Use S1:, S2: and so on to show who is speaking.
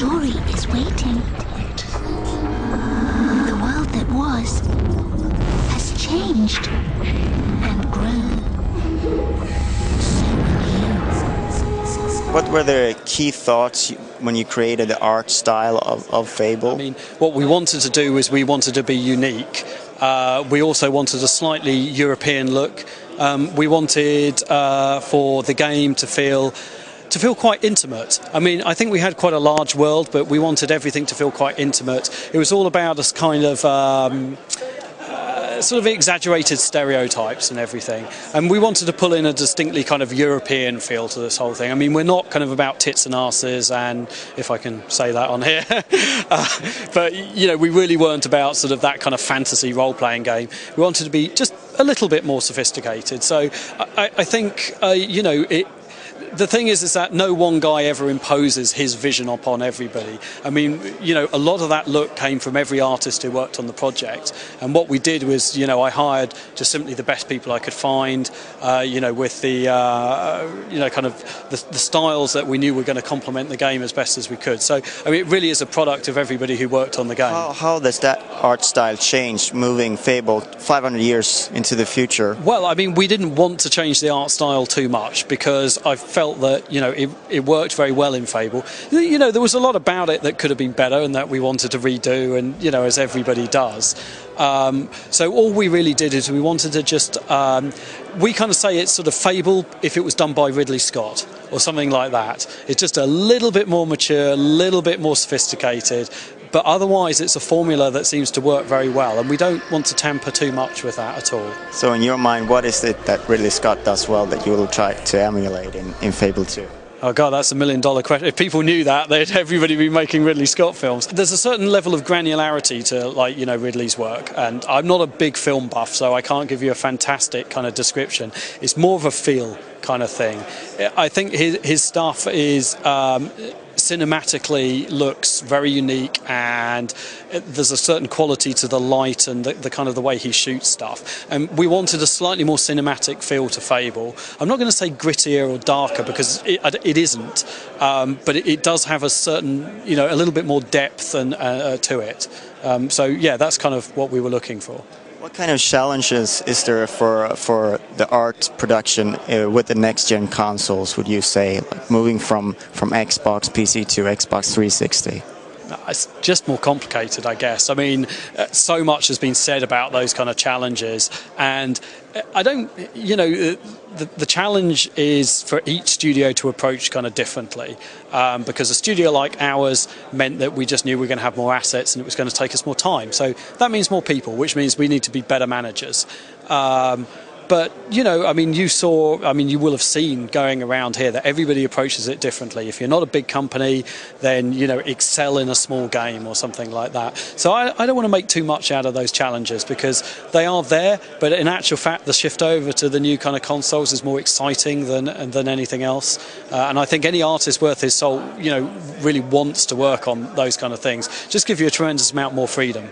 S1: story is waiting. The world that was has changed and grown. So will you.
S2: What were the key thoughts when you created the art style of Fable?
S3: I mean, what we wanted to do is we wanted to be unique. We also wanted a slightly European look. We wanted for the game to feel quite intimate. I mean, I think we had quite a large world, but we wanted everything to feel quite intimate. It was all about us kind of sort of exaggerated stereotypes and everything. And we wanted to pull in a distinctly kind of European feel to this whole thing. I mean, we're not kind of about tits and asses, and if I can say that on here, but, you know, we really weren't about sort of that kind of fantasy role-playing game. We wanted to be just a little bit more sophisticated. So I think, you know, the thing is that no one guy ever imposes his vision upon everybody. I mean, you know, a lot of that look came from every artist who worked on the project. And what we did was, you know, I hired just simply the best people I could find, you know, with the, you know, kind of the styles that we knew were going to complement the game as best as we could. So, I mean, it really is a product of everybody who worked on the game.
S2: How does that art style change moving Fable 500 years into the future?
S3: Well, I mean, we didn't want to change the art style too much because I felt that, you know, it worked very well in Fable. You know, there was a lot about it that could have been better and that we wanted to redo, and, you know, as everybody does. So all we really did is we wanted to just, we kind of say it's sort of Fable if it was done by Ridley Scott or something like that. It's just a little bit more mature, a little bit more sophisticated, but otherwise it's a formula that seems to work very well, and we don't want to tamper too much with that at all.
S2: So in your mind, what is it that Ridley Scott does well that you will try to emulate in Fable 2?
S3: Oh God, that's $1 million question. If people knew that, they'd everybody be making Ridley Scott films. There's a certain level of granularity to, like, you know, Ridley's work, and I'm not a big film buff, so I can't give you a fantastic kind of description. It's more of a feel kind of thing. I think his stuff is cinematically looks very unique, and there's a certain quality to the light and the kind of the way he shoots stuff. And we wanted a slightly more cinematic feel to Fable. I'm not going to say grittier or darker because it isn't, but it does have a certain, you know, a little bit more depth and to it. So yeah, that's kind of what we were looking for.
S2: What kind of challenges is there for the art production with the next-gen consoles, would you say, like moving from Xbox PC to Xbox 360?
S3: It's just more complicated, I guess. I mean, so much has been said about those kind of challenges, and I don't, you know, the challenge is for each studio to approach kind of differently, because a studio like ours meant that we just knew we were going to have more assets and it was going to take us more time. So that means more people, which means we need to be better managers. But, you know, I mean, you will have seen going around here that everybody approaches it differently. If you're not a big company, then, you know, excel in a small game or something like that. So I don't want to make too much out of those challenges because they are there, but in actual fact, the shift over to the new kind of consoles is more exciting than anything else. And I think any artist worth his salt, you know, really wants to work on those kind of things. Just give you a tremendous amount more freedom.